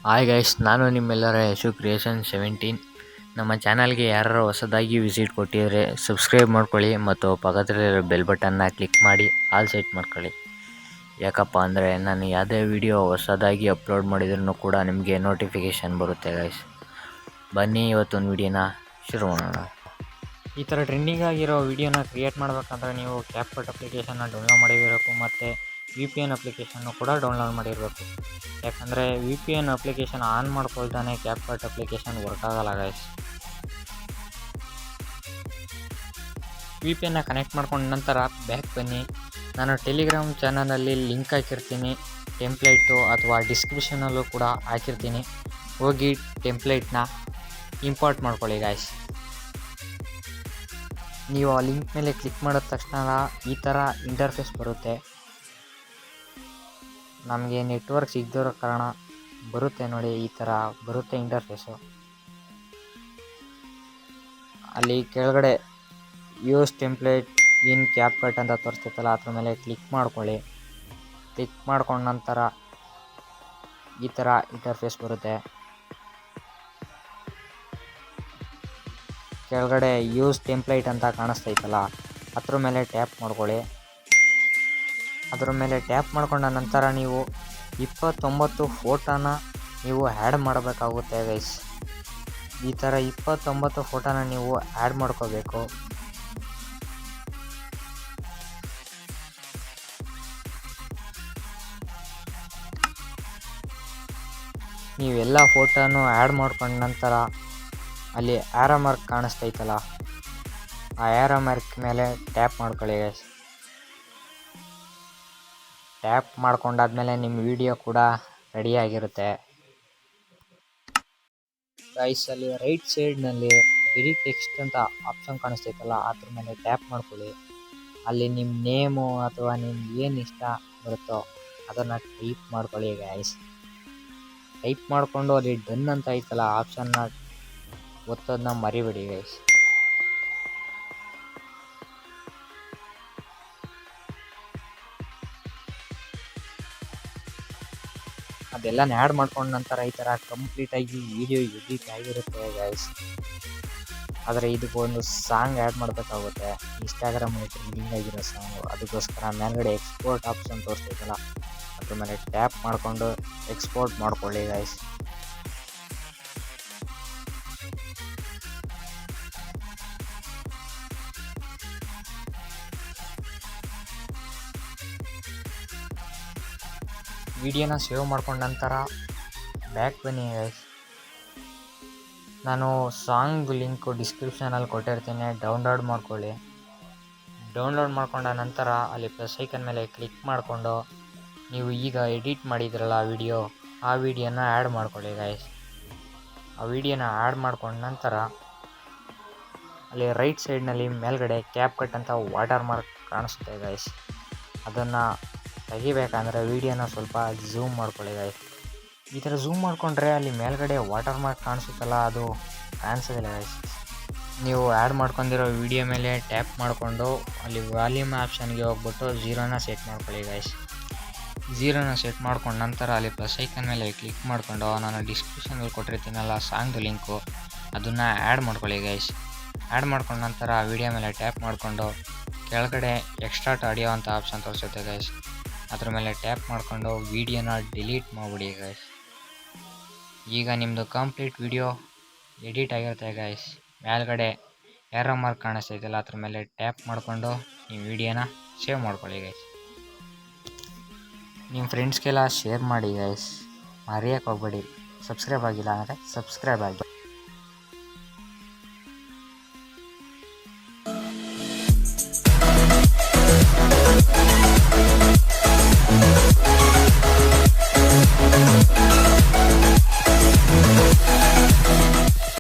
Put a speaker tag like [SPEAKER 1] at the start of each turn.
[SPEAKER 1] Hi guys, ನಾನು ನಿಮ್ಮೆಲ್ಲರ 𝚃𝚄𝙱𝙴 ನಮ್ಮ ಚಾನಲ್ಗೆ ಯಾರು ಹೊಸದಾಗಿ ವಿಸಿಟ್ ಕೊಟ್ಟಿದ್ರೆ ಸಬ್ಸ್ಕ್ರೈಬ್ ಮಾಡ್ಕೊಳ್ಳಿ ಮತ್ತು ಪಕ್ಕದಲ್ಲಿರೋ ಬೆಲ್ ಬಟನ್ನ ಕ್ಲಿಕ್ ಮಾಡಿ ಆಲ್ ಸೆಟ್ ಮಾಡ್ಕೊಳ್ಳಿ. ಯಾಕಪ್ಪ ಅಂದರೆ ನಾನು ಯಾವುದೇ ವಿಡಿಯೋ ಹೊಸದಾಗಿ ಅಪ್ಲೋಡ್ ಮಾಡಿದ್ರೂ ಕೂಡ ನಿಮಗೆ ನೋಟಿಫಿಕೇಷನ್ ಬರುತ್ತೆ ಗೈಸ್. ಬನ್ನಿ ಇವತ್ತೊಂದು ವಿಡಿಯೋನ ಶುರು ಮಾಡೋಣ. ಈ ಥರ ಟ್ರೆಂಡಿಂಗ್ ಆಗಿರೋ ವಿಡಿಯೋನ ಕ್ರಿಯೇಟ್ ಮಾಡಬೇಕಂದ್ರೆ ನೀವು ಕ್ಯಾಪ್ಕಟ್ ಅಪ್ಲಿಕೇಶನ್ನ ಡೌನ್ಲೋಡ್ ಮಾಡಿರಬೇಕು ಮತ್ತು VPN ಅಪ್ಲಿಕೇಶನ್ನು ಕೂಡ ಡೌನ್ಲೋಡ್ ಮಾಡಿರಬೇಕು. ಯಾಕಂದರೆ VPN ಅಪ್ಲಿಕೇಶನ್ ಆನ್ ಮಾಡ್ಕೊಳ್ತಾನೆ ಕ್ಯಾಪ್ಕಟ್ ಅಪ್ಲಿಕೇಶನ್ ವರ್ಕ್ ಆಗಲ್ಲ ಗೈಸ್. VPNನ ಕನೆಕ್ಟ್ ಮಾಡ್ಕೊಂಡ ನಂತರ ಬ್ಯಾಕ್ ಬನ್ನಿ. ನಾನು ಟೆಲಿಗ್ರಾಮ್ ಚಾನಲಲ್ಲಿ ಲಿಂಕ್ ಹಾಕಿರ್ತೀನಿ, ಟೆಂಪ್ಲೇಟು ಅಥವಾ ಡಿಸ್ಕ್ರಿಪ್ಷನಲ್ಲೂ ಕೂಡ ಹಾಕಿರ್ತೀನಿ. ಹೋಗಿ ಟೆಂಪ್ಲೇಟ್ನ ಇಂಪೋರ್ಟ್ ಮಾಡ್ಕೊಳ್ಳಿ ಗೈಸ್. ನೀವು ಆ ಲಿಂಕ್ ಮೇಲೆ ಕ್ಲಿಕ್ ಮಾಡಿದ ತಕ್ಷಣ ಈ ಥರ ಇಂಟರ್ಫೇಸ್ ಬರುತ್ತೆ. ನಮಗೆ ನೆಟ್ವರ್ಕ್ ಸಿಗದಿರೋ ಕಾರಣ ಬರುತ್ತೆ ನೋಡಿ, ಈ ಥರ ಬರುತ್ತೆ ಇಂಟರ್ಫೇಸು. ಅಲ್ಲಿ ಕೆಳಗಡೆ ಯೂಸ್ ಟೆಂಪ್ಲೇಟ್ ಇನ್ ಕ್ಯಾಪ್ಕಟ್ ಅಂತ ತೋರಿಸ್ತೈತಲ್ಲ, ಅದ್ರ ಮೇಲೆ ಕ್ಲಿಕ್ ಮಾಡ್ಕೊಳ್ಳಿ. ಕ್ಲಿಕ್ ಮಾಡ್ಕೊಂಡ ನಂತರ ಈ ಥರ ಇಂಟರ್ಫೇಸ್ ಬರುತ್ತೆ. ಕೆಳಗಡೆ ಯೂಸ್ ಟೆಂಪ್ಲೇಟ್ ಅಂತ ಕಾಣಿಸ್ತೈತಲ್ಲ, ಅದ್ರ ಮೇಲೆ ಟ್ಯಾಪ್ ಮಾಡ್ಕೊಳ್ಳಿ. ಅದ್ರ ಮೇಲೆ ಟ್ಯಾಪ್ ಮಾಡ್ಕೊಂಡ ನಂತರ ನೀವು 29 ಫೋಟೋನ ನೀವು ಆ್ಯಡ್ ಮಾಡಬೇಕಾಗುತ್ತೆ ಗೈಸ್. ಈ ಥರ 29 ಫೋಟೋನ ನೀವು ಆ್ಯಡ್ ಮಾಡ್ಕೋಬೇಕು. ನೀವೆಲ್ಲ ಫೋಟೋನು ಆ್ಯಡ್ ಮಾಡ್ಕೊಂಡ ನಂತರ ಅಲ್ಲಿ ಆ್ಯರೋ ಮಾರ್ಕ್ ಕಾಣಿಸ್ತೈತಲ್ಲ, ಆ ಆ್ಯರೋ ಮಾರ್ಕ್ ಮೇಲೆ ಟ್ಯಾಪ್ ಮಾಡ್ಕೊಳ್ಳಿ ಗೈಸ್. ಟ್ಯಾಪ್ ಮಾಡ್ಕೊಂಡಾದ್ಮೇಲೆ ನಿಮ್ಮ ವಿಡಿಯೋ ಕೂಡ ರೆಡಿಯಾಗಿರುತ್ತೆ ಗೈಸ್. ಅಲ್ಲಿ ರೈಟ್ ಸೈಡ್ನಲ್ಲಿ ಎಡಿಟ್ ಟೆಕ್ಸ್ಟ್ ಅಂತ ಆಪ್ಷನ್ ಕಾಣಿಸ್ತೈತಲ್ಲ, ಅದ್ರ ಮೇಲೆ ಟ್ಯಾಪ್ ಮಾಡ್ಕೊಳ್ಳಿ. ಅಲ್ಲಿ ನಿಮ್ಮ ನೇಮು ಅಥವಾ ನಿಮ್ಗೆ ಏನು ಇಷ್ಟ ಬರುತ್ತೋ ಅದನ್ನು ಟೈಪ್ ಮಾಡ್ಕೊಳ್ಳಿ ಗೈಸ್. ಟೈಪ್ ಮಾಡಿಕೊಂಡು ಅಲ್ಲಿ ಡನ್ ಅಂತ ಐತಲ್ಲ ಆಪ್ಷನ್ನ ಒತ್ತೋದನ್ನ ಮರಿಬೇಡಿ ಗೈಸ್. ಅದೆಲ್ಲ ಆ್ಯಡ್ ಮಾಡ್ಕೊಂಡ ನಂತರ ಈ ಥರ ಕಂಪ್ಲೀಟಾಗಿ ವಿಡಿಯೋ ಎಡಿಟ್ ಆಗಿರುತ್ತೆ ಗೈಸ್. ಆದರೆ ಇದಕ್ಕೊಂದು ಸಾಂಗ್ ಆ್ಯಡ್ ಮಾಡಬೇಕಾಗುತ್ತೆ, ಇನ್ಸ್ಟಾಗ್ರಾಮಲ್ಲಿ ಟ್ರೆಂಡಿಂಗ್ ಆಗಿರೋ ಸಾಂಗು. ಅದಕ್ಕೋಸ್ಕರ ಮೇಲ್ಗಡೆ ಎಕ್ಸ್ಪೋರ್ಟ್ ಆಪ್ಷನ್ ತೋರಿಸ್ತೈತಲ್ಲ, ಅದ್ರ ಮೇಲೆ ಟ್ಯಾಪ್ ಮಾಡಿಕೊಂಡು ಎಕ್ಸ್ಪೋರ್ಟ್ ಮಾಡ್ಕೊಳ್ಳಿ ಗೈಸ್. ವಿಡಿಯೋನ ಸೇವ್ ಮಾಡ್ಕೊಂಡ ನಂತರ ಬ್ಯಾಕ್ ಬನ್ನಿ ಗೈಸ್. ನಾನು ಸಾಂಗ್ ಲಿಂಕು ಡಿಸ್ಕ್ರಿಪ್ಷನಲ್ಲಿ ಕೊಟ್ಟಿರ್ತೀನಿ, ಡೌನ್ಲೋಡ್ ಮಾಡ್ಕೊಳ್ಳಿ. ಡೌನ್ಲೋಡ್ ಮಾಡ್ಕೊಂಡ ನಂತರ ಅಲ್ಲಿ ಪ್ಲಸ್ ಐಕನ್ ಮೇಲೆ ಕ್ಲಿಕ್ ಮಾಡಿಕೊಂಡು ನೀವು ಈಗ ಎಡಿಟ್ ಮಾಡಿದ್ರಲ್ಲ ಆ ವಿಡಿಯೋನ ಆ್ಯಡ್ ಮಾಡ್ಕೊಳ್ಳಿ ಗೈಸ್. ಆ ವಿಡಿಯೋನ ಆ್ಯಡ್ ಮಾಡ್ಕೊಂಡ ನಂತರ ಅಲ್ಲಿ ರೈಟ್ ಸೈಡ್ನಲ್ಲಿ ಮೇಲ್ಗಡೆ ಕ್ಯಾಪ್ಕಟ್ ಅಂತ ವಾಟರ್ ಮಾರ್ಕ್ ಕಾಣಿಸುತ್ತೆ ಗೈಸ್. ಅದನ್ನು ತೆಗಿಬೇಕಂದ್ರೆ ವಿಡಿಯೋನ ಸ್ವಲ್ಪ ಝೂಮ್ ಮಾಡ್ಕೊಳ್ಳಿ ಗೈಸ್. ಈ ಥರ ಝೂಮ್ ಮಾಡಿಕೊಂಡ್ರೆ ಅಲ್ಲಿ ಮೇಲ್ಗಡೆ ವಾಟರ್ ಮಾರ್ಕ್ ಕಾಣಿಸುತ್ತಲ್ಲ, ಅದು ಕಾಣಿಸೋದಿಲ್ಲ ಗೈಸ್. ನೀವು ಆ್ಯಡ್ ಮಾಡ್ಕೊಂಡಿರೋ ವಿಡಿಯೋ ಮೇಲೆ ಟ್ಯಾಪ್ ಮಾಡಿಕೊಂಡು ಅಲ್ಲಿ ವಾಲ್ಯೂಮ್ ಆಪ್ಷನ್ಗೆ ಹೋಗ್ಬಿಟ್ಟು 0ನ ಸೆಟ್ ಮಾಡ್ಕೊಳ್ಳಿ ಗೈಸ್. 0ನ ಸೆಟ್ ಮಾಡ್ಕೊಂಡ ನಂತರ ಅಲ್ಲಿ ಪ್ಲಸ್ ಐಕನ್ ಮೇಲೆ ಕ್ಲಿಕ್ ಮಾಡಿಕೊಂಡು ನಾನು ಡಿಸ್ಕ್ರಿಪ್ಷನಲ್ಲಿ ಕೊಟ್ಟಿರ್ತೀನಲ್ಲ ಸಾಂಗ್ದು ಲಿಂಕು, ಅದನ್ನು ಆ್ಯಡ್ ಮಾಡ್ಕೊಳ್ಳಿ ಗೈಸ್. ಆ್ಯಡ್ ಮಾಡ್ಕೊಂಡ ನಂತರ ಆ ವಿಡಿಯೋ ಮೇಲೆ ಟ್ಯಾಪ್ ಮಾಡಿಕೊಂಡು ಕೆಳಗಡೆ ಎಕ್ಸ್ಟ್ರಾಕ್ಟ್ ಆಡಿಯೋ ಅಂತ ಆಪ್ಷನ್ ತೋರಿಸುತ್ತೆ ಗೈಸ್. ಅದ್ರ ಮೇಲೆ ಟ್ಯಾಪ್ ಮಾಡಿಕೊಂಡು ವಿಡಿಯೋನ ಡಿಲೀಟ್ ಮಾಡಿಬಿಡಿ ಗೈಸ್. ಈಗ ನಿಮ್ಮದು ಕಂಪ್ಲೀಟ್ ವಿಡಿಯೋ ಎಡಿಟ್ ಆಗಿರುತ್ತೆ ಗೈಸ್. ಮೇಲ್ಗಡೆ ಆ್ಯರೋ ಮಾರ್ಕ್ ಕಾಣಿಸ್ತೈತಲ್ಲ, ಅದ್ರ ಮೇಲೆ ಟ್ಯಾಪ್ ಮಾಡಿಕೊಂಡು ನೀವು ವಿಡಿಯೋನ ಸೇವ್ ಮಾಡ್ಕೊಳ್ಳಿ ಗೈಸ್. ನಿಮ್ಮ ಫ್ರೆಂಡ್ಸ್ಗೆಲ್ಲ ಶೇರ್ ಮಾಡಿ ಗೈಸ್, ಮರೆಯೋಕ್ಕೆ ಹೋಗ್ಬೇಡಿ. ಸಬ್ಸ್ಕ್ರೈಬ್ ಆಗಿಲ್ಲ ಅಂದರೆ ಸಬ್ಸ್ಕ್ರೈಬ್ ಆಗಿ.